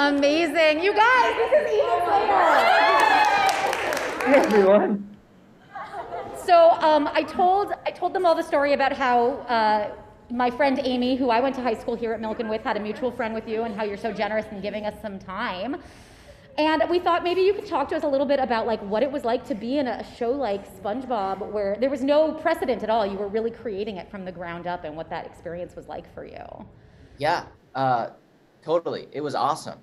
Amazing. You guys, this is Eve Slater. Hey everyone. So I told them all the story about how my friend Amy, who I went to high school here at Milken with, had a mutual friend with you, and how you're so generous in giving us some time. And we thought maybe you could talk to us a little bit about like what it was like to be in a show like SpongeBob, where there was no precedent at all. You were really creating it from the ground up, and what that experience was like for you. Yeah, totally. It was awesome.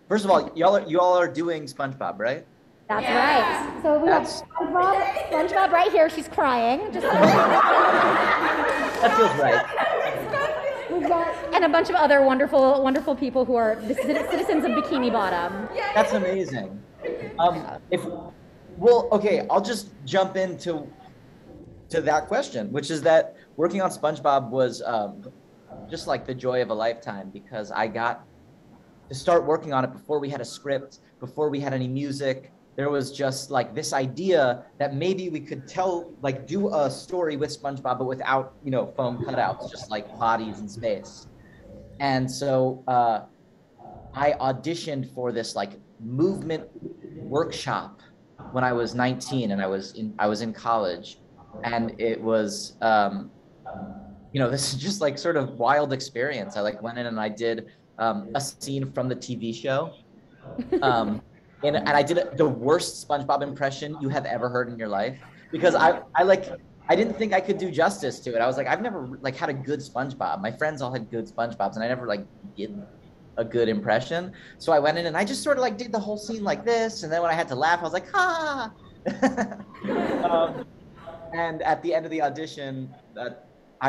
First of all, you all are doing SpongeBob, right? That's right. So we have That's SpongeBob right here. She's crying. Just that feels right. we've got, and a bunch of other wonderful, wonderful people who are the citizens of Bikini Bottom. That's amazing. If well, okay, I'll just jump into that question, which is that working on SpongeBob was just like the joy of a lifetime because I got to start working on it before we had a script, before we had any music. There was just like this idea that maybe we could do a story with SpongeBob, but without, foam cutouts, just like bodies in space. And so I auditioned for this like movement workshop when I was 19 and I was in college. And it was, this is just like sort of wild experience. I like went in and I did a scene from the TV show. And I did the worst SpongeBob impression you have ever heard in your life because I didn't think I could do justice to it. I was like, I've never like had a good SpongeBob. My friends all had good SpongeBobs and I never like did a good impression. So I went in and I just sort of like did the whole scene like this. And then when I had to laugh, I was like, ha. And at the end of the audition,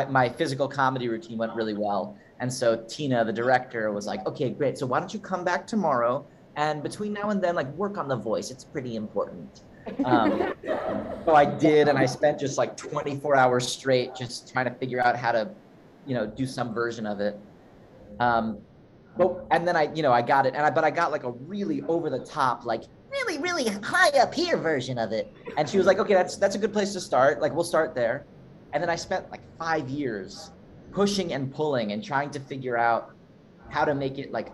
my physical comedy routine went really well. And so Tina, the director, was like, okay, great. So why don't you come back tomorrow? And between now and then, like work on the voice. It's pretty important. So I did, and I spent just like 24 hours straight just trying to figure out how to, do some version of it. And then I got it, but I got like a really over the top, like really, really high up here version of it. And she was like, okay, that's a good place to start. Like we'll start there. And then I spent like 5 years pushing and pulling and trying to figure out how to make it like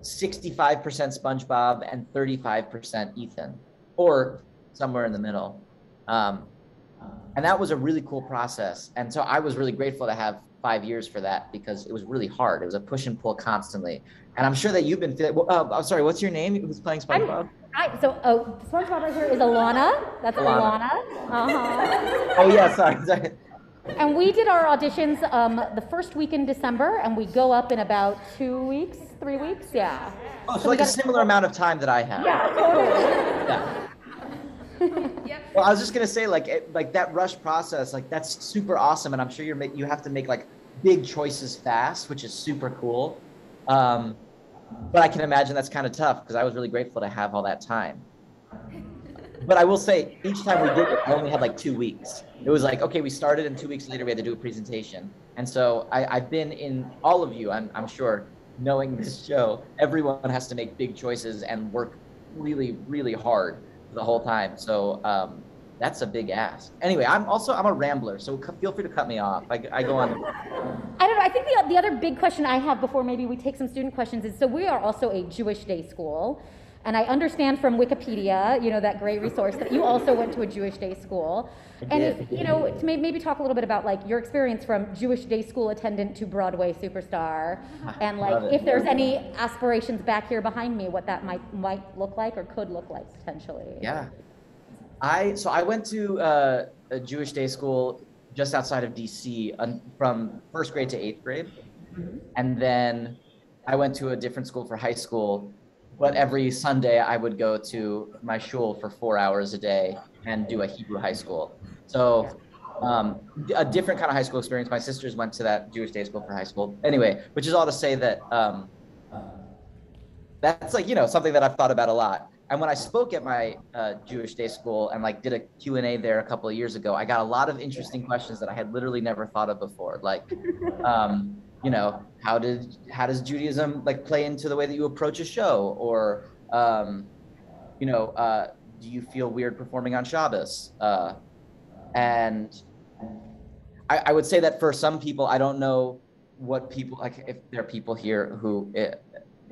65% SpongeBob and 35% Ethan, or somewhere in the middle. And that was a really cool process. And so I was really grateful to have 5 years for that because it was really hard. It was a push and pull constantly. And I'm sure that you've been feeling, I'm sorry, what's your name? Who's playing SpongeBob? SpongeBob right here is Alana. That's Alana. Uh-huh. Oh yeah, sorry. And we did our auditions the first week in December, and we go up in about 2 weeks, 3 weeks, yeah. Oh, so like a similar amount of time that I have. Yeah, totally. Yeah. Well, I was just gonna say, like that rush process, like that's super awesome, and I'm sure you have to make like big choices fast, which is super cool. But I can imagine that's kind of tough because I was really grateful to have all that time. But I will say, each time we did it, I only had like 2 weeks. It was like, okay, we started and 2 weeks later we had to do a presentation. And so I've been in all of you, I'm sure, knowing this show, everyone has to make big choices and work really, really hard the whole time. So that's a big ask. Anyway, I'm a rambler, so feel free to cut me off. I go on. I don't know. I think the other big question I have before maybe we take some student questions is, so we are also a Jewish day school. And I understand from Wikipedia, that great resource, that you also went to a Jewish day school. And, to maybe talk a little bit about like your experience from Jewish day school attendant to Broadway superstar. And like if there's any aspirations back here behind me, what that might look like or could look like potentially. Yeah. So I went to a Jewish day school just outside of DC from first grade to 8th grade. Mm-hmm. And then I went to a different school for high school. But every Sunday I would go to my shul for 4 hours a day and do a Hebrew high school. So a different kind of high school experience. My sisters went to that Jewish day school for high school. Anyway, which is all to say that that's like, something that I've thought about a lot. And when I spoke at my Jewish day school and like did a Q&A there a couple of years ago, I got a lot of interesting questions that I had literally never thought of before. Like, how does Judaism like play into the way that you approach a show? Or, do you feel weird performing on Shabbos? And I would say that for some people, I don't know what people, like if there are people here who,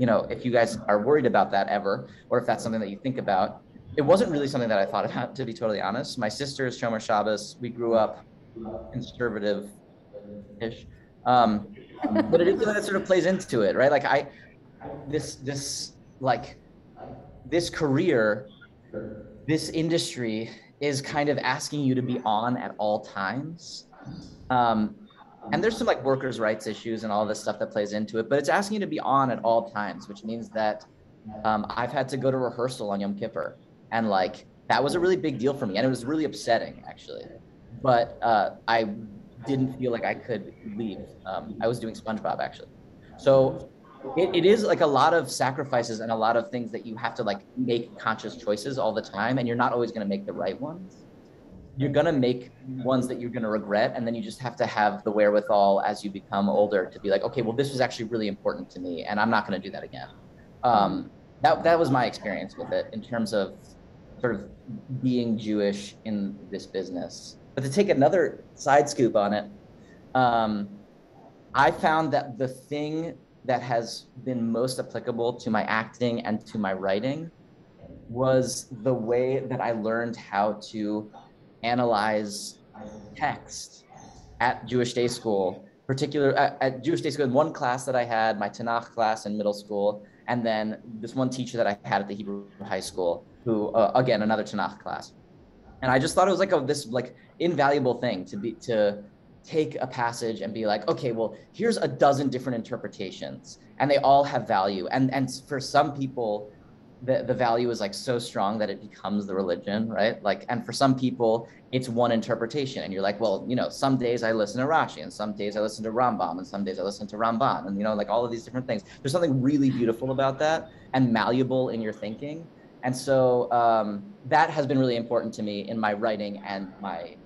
you know, if you guys are worried about that ever, or if that's something that you think about, it wasn't really something that I thought about, to be totally honest. My sister is Shomer Shabbos. We grew up conservative-ish. But it is something that sort of plays into it, right? Like like this career, this industry is kind of asking you to be on at all times. And there's some like workers' rights issues and all this stuff that plays into it, but it's asking you to be on at all times, which means that I've had to go to rehearsal on Yom Kippur. And like, that was a really big deal for me. And it was really upsetting, actually. But I didn't feel like I could leave. I was doing SpongeBob, actually. So it is like a lot of sacrifices and a lot of things that you have to like make conscious choices all the time. And you're not always going to make the right ones. You're going to make ones that you're going to regret. And then you just have to have the wherewithal as you become older to be like, okay, well, this was actually really important to me and I'm not going to do that again. That was my experience with it in terms of sort of being Jewish in this business. But to take another side scoop on it, I found that the thing that has been most applicable to my acting and to my writing was the way that I learned how to analyze text at Jewish Day School, at Jewish Day School, in one class that I had, my Tanakh class in middle school, and then this one teacher that I had at the Hebrew high school, who, again, another Tanakh class. And I just thought it was like this like invaluable thing to take a passage and be like, okay, well, here's a dozen different interpretations and they all have value. And for some people, the value is like so strong that it becomes the religion, right? Like, and for some people, it's one interpretation. And you're like, well, you know, some days I listen to Rashi and some days I listen to Rambam and some days I listen to Ramban and, you know, like all of these different things. There's something really beautiful about that and malleable in your thinking. And so that has been really important to me in my writing and my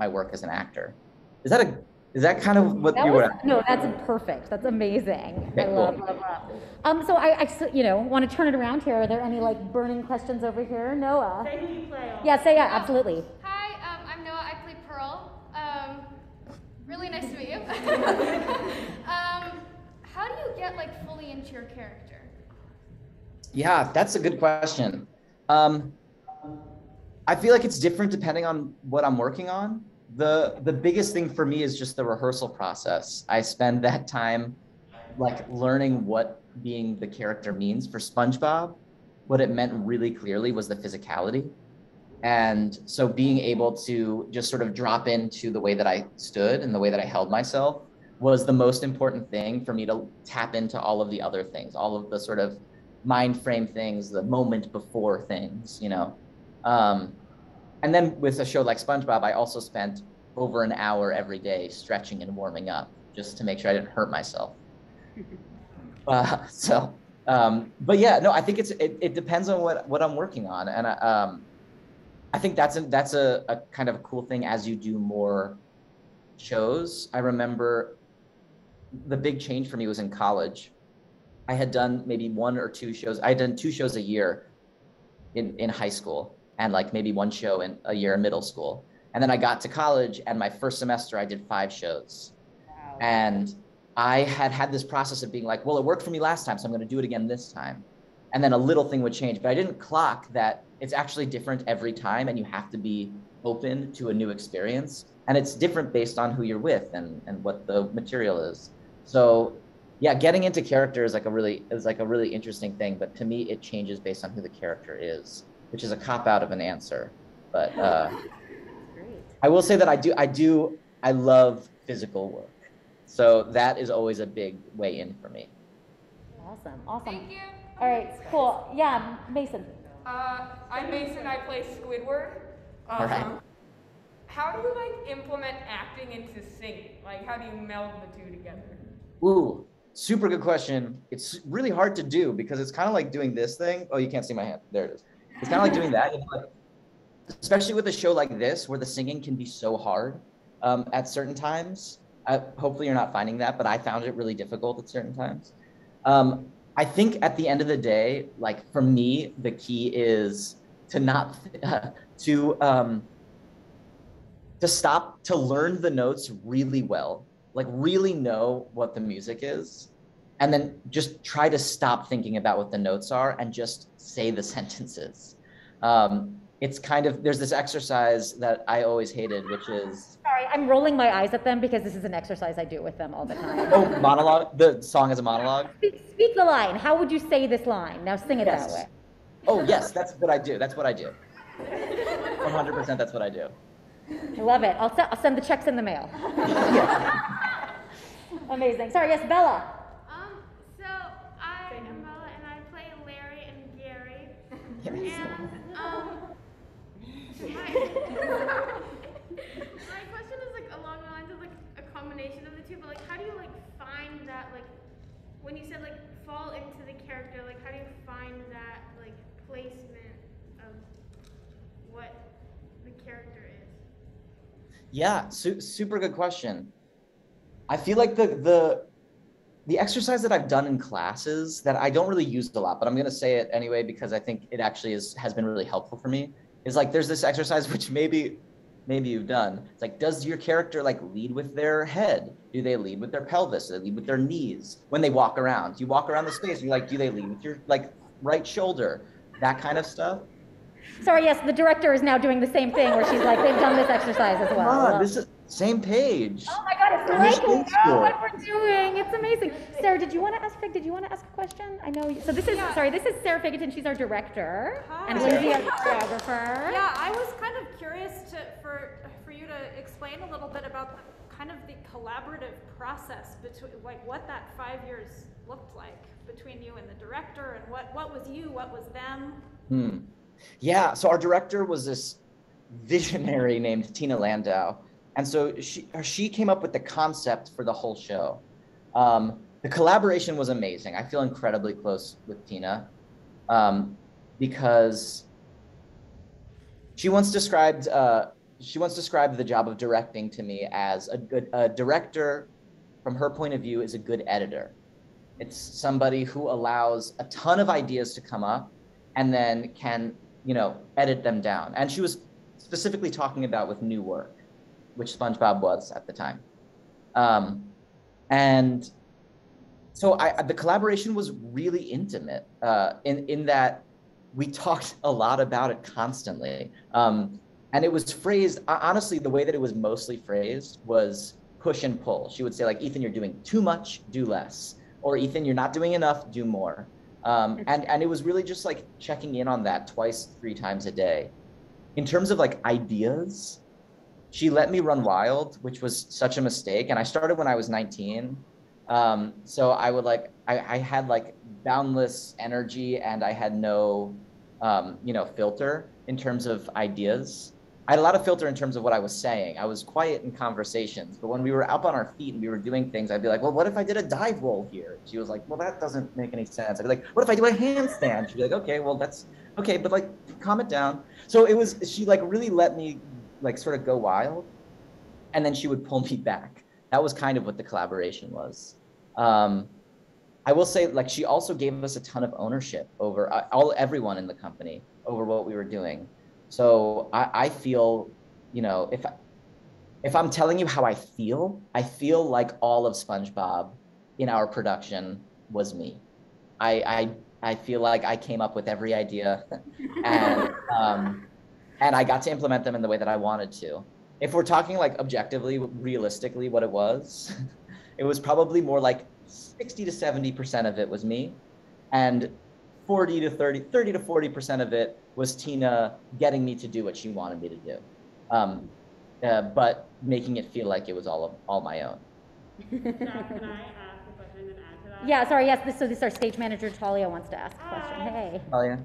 work as an actor. Is that kind of what you were? No, that's perfect. That's amazing. Okay, I love. So I you know, want to turn it around here. Are there any like burning questions over here, Noah? Say who you play. Yeah, absolutely. Hi, I'm Noah. I play Pearl. Really nice to meet you. How do you get like fully into your character? Yeah, that's a good question. I feel like it's different depending on what I'm working on. The biggest thing for me is just the rehearsal process. I spend that time like learning what being the character means. For SpongeBob, what it meant really clearly was the physicality. And so being able to just sort of drop into the way that I stood and the way that I held myself was the most important thing for me to tap into all of the other things, all of the sort of mind frame things, the moment before things, you know. And then with a show like SpongeBob, I also spent over an hour every day stretching and warming up just to make sure I didn't hurt myself. But yeah, no, I think it depends on what I'm working on. And I think that's a kind of a cool thing as you do more shows. I remember the big change for me was in college. I had done maybe one or two shows. I had done 2 shows a year in high school and like maybe 1 show in a year in middle school. And then I got to college and my first semester I did 5 shows. Wow. And I had this process of being like, well, it worked for me last time, so I'm going to do it again this time. And then a little thing would change, but I didn't clock that it's actually different every time and you have to be open to a new experience. And it's different based on who you're with and what the material is. So yeah, getting into character is like a really interesting thing, but to me, it changes based on who the character is, which is a cop-out of an answer. But I will say that I love physical work. So that is always a big way in for me. Awesome. Thank you. All right, cool. Yeah, Mason. I'm Mason. I play Squidward. All right. How do you like implement acting into singing? Like, how do you meld the two together? Ooh, super good question. It's really hard to do because it's kind of like doing this thing. Oh, you can't see my hand. There it is. It's kind of like doing that, especially with a show like this where the singing can be so hard at certain times. Hopefully you're not finding that, but I found it really difficult at certain times. I think at the end of the day, like for me, the key is to not to stop, to learn the notes really well, like really know what the music is, and then just try to stop thinking about what the notes are and just say the sentences. It's kind of, there's this exercise that I always hated, which is, Sorry, I'm rolling my eyes at them because this is an exercise I do with them all the time. oh, monologue, the song is a monologue. Speak the line. How would you say this line? Now sing it that way. Oh, yes, that's what I do. That's what I do. 100% that's what I do. I love it. I'll send the checks in the mail. Amazing. Sorry, yes, Bella. So I am Bella and I play Larry and Gary. Yes. And my question is like along the lines of like a combination of the two, but like how do you like find that like when you said like fall into the character, like how do you find that like placement of what the character is? Yeah, super good question. I feel like the exercise that I've done in classes that I don't really use a lot, but I'm gonna say it anyway because I think it actually has been really helpful for me, is like there's this exercise which maybe you've done. It's like, does your character like lead with their head? Do they lead with their pelvis? Do they lead with their knees? When they walk around, you walk around the space, you're like, do they lead with your like right shoulder? That kind of stuff. Sorry, yes, the director is now doing the same thing where she's like, they've done this exercise as well. This is same page. Oh my God, it's great. We know what we're doing. It's amazing. Sarah, did you want to ask a question? I know. So this is, sorry, this is Sarah Figaton. She's our director. Hi. And Lindsay, our choreographer. Yeah, I was kind of curious for you to explain a little bit about kind of the collaborative process between, like what that 5 years looked like between you and the director, and what was you, what was them? Yeah, so our director was this visionary named Tina Landau. And so she came up with the concept for the whole show. The collaboration was amazing. I feel incredibly close with Tina because she once described the job of directing to me as a director, from her point of view, is a good editor. It's somebody who allows a ton of ideas to come up and then can, edit them down. And she was specifically talking about with new work, which SpongeBob was at the time. And so the collaboration was really intimate in that we talked a lot about it constantly. And it was phrased, honestly, the way that it was mostly phrased was push and pull. She would say like, Ethan, you're doing too much, do less. Or Ethan, you're not doing enough, do more. And it was really just like checking in on that 2-3 times a day. In terms of like ideas, she let me run wild, which was such a mistake. And I started when I was 19. So I would I had like boundless energy and I had no, filter in terms of ideas. I had a lot of filter in terms of what I was saying. I was quiet in conversations, but when we were up on our feet and we were doing things, I'd be like, well, what if I did a dive roll here? She was like, well, that doesn't make any sense. I'd be like, what if I do a handstand? She'd be like, okay, well, that's okay, but like, calm it down. So she like really let me like sort of go wild, and then she would pull me back. That was kind of what the collaboration was. I will say, like, she also gave us a ton of ownership over everyone in the company over what we were doing. So I feel, if I'm telling you how I feel like all of SpongeBob in our production was me. I feel like I came up with every idea and I got to implement them in the way that I wanted to. If we're talking like objectively, realistically, what it was probably more like 60 to 70% of it was me, and 30 to 40% of it was Tina getting me to do what she wanted me to do, but making it feel like it was all my own. Can I ask a question and add to that? Yeah, sorry, yes, this is our stage manager, Talia, wants to ask a question. Hey. Talia?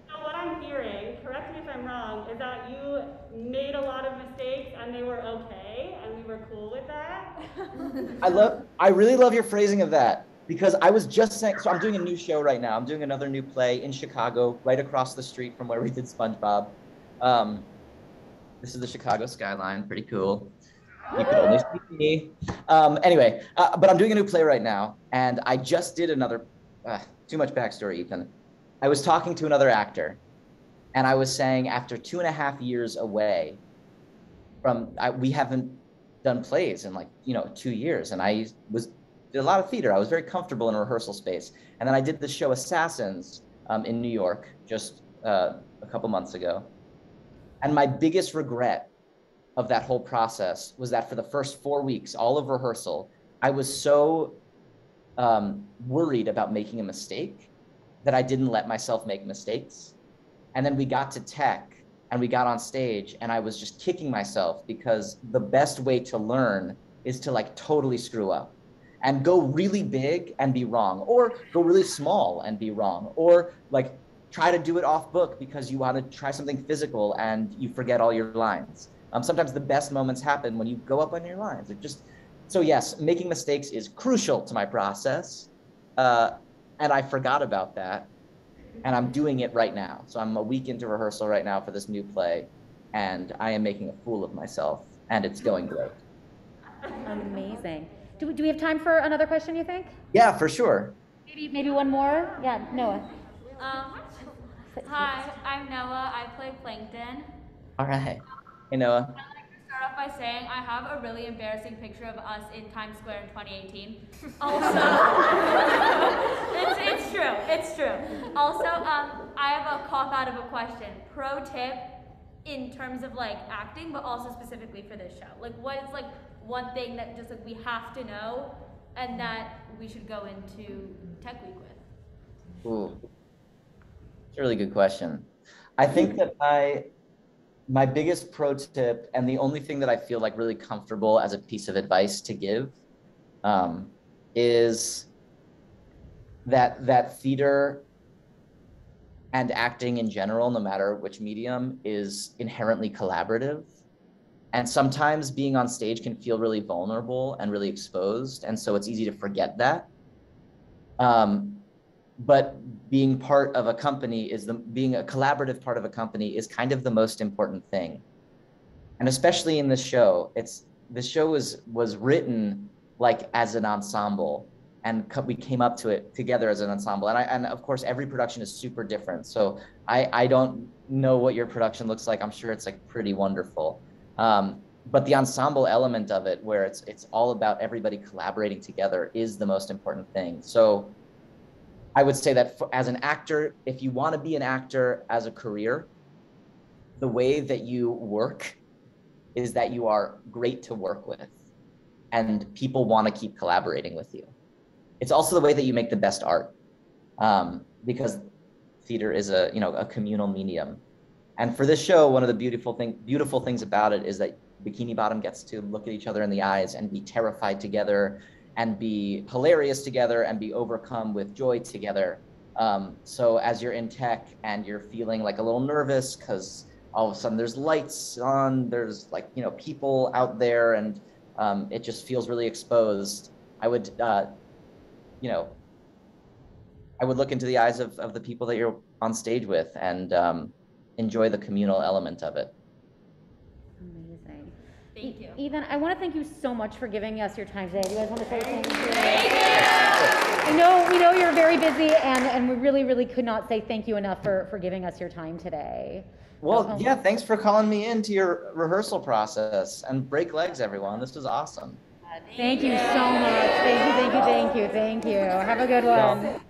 So what I'm hearing, correct me if I'm wrong, is that you made a lot of mistakes and they were okay and we were cool with that? I really love your phrasing of that, because I was just saying, so I'm doing a new show right now. I'm doing another new play in Chicago, right across the street from where we did SpongeBob. This is the Chicago skyline, pretty cool. You can only see me. Anyway, but I'm doing a new play right now, and I just did another, too much backstory, Ethan. I was talking to another actor, and I was saying after 2.5 years away from, we haven't done plays in like, 2 years. And I was did a lot of theater. I was very comfortable in a rehearsal space. And then I did the show Assassins in New York just a couple months ago. And my biggest regret of that whole process was that for the first 4 weeks, all of rehearsal, I was so worried about making a mistake that I didn't let myself make mistakes. And then we got to tech and we got on stage and I was just kicking myself because the best way to learn is to like totally screw up and go really big and be wrong, or go really small and be wrong, or like try to do it off book because you want to try something physical and you forget all your lines. Sometimes the best moments happen when you go up on your lines. So yes, making mistakes is crucial to my process. And I forgot about that. And I'm doing it right now. So I'm a week into rehearsal right now for this new play. And I am making a fool of myself. And it's going great. Amazing. Do we have time for another question, you think? Yeah, for sure. Maybe one more? Yeah, Noah. Hi, I'm Noah. I play Plankton. All right. Hey, Noah. I'd like to start off by saying I have a really embarrassing picture of us in Times Square in 2018. Also, it's true. Also, I have a cop out of a question. Pro tip in terms of like acting, but also specifically for this show. Like, what is like one thing that just like we have to know and that we should go into Tech Week with? Ooh, it's a really good question. I think that my biggest pro tip, and the only thing that I feel like really comfortable as a piece of advice to give, is that theater and acting in general, no matter which medium, is inherently collaborative. And sometimes being on stage can feel really vulnerable and really exposed. And so it's easy to forget that. But being part of a company being a collaborative part of a company is kind of the most important thing. And especially in this show, this show was written like as an ensemble, and we came up to it together as an ensemble. And of course, every production is super different. So I don't know what your production looks like. I'm sure it's like pretty wonderful. But the ensemble element of it, where it's all about everybody collaborating together, is the most important thing. So I would say that as an actor, if you want to be an actor as a career, the way that you work is that you are great to work with and people want to keep collaborating with you. It's also the way that you make the best art, because theater is a communal medium. And for this show, one of the beautiful things about it is that Bikini Bottom gets to look at each other in the eyes and be terrified together, and be hilarious together, and be overcome with joy together. So as you're in tech and you're feeling like a little nervous because all of a sudden there's lights on, there's like, people out there, and it just feels really exposed, I would look into the eyes of the people that you're on stage with and enjoy the communal element of it. Amazing. Thank you. Ethan, I want to thank you so much for giving us your time today. Do you guys want to say thank you? We know you're very busy, and we really, really could not say thank you enough for giving us your time today. Well, yeah, thanks for calling me into your rehearsal process, and break legs, everyone. This was awesome. Thank you so much. Thank you. Have a good one.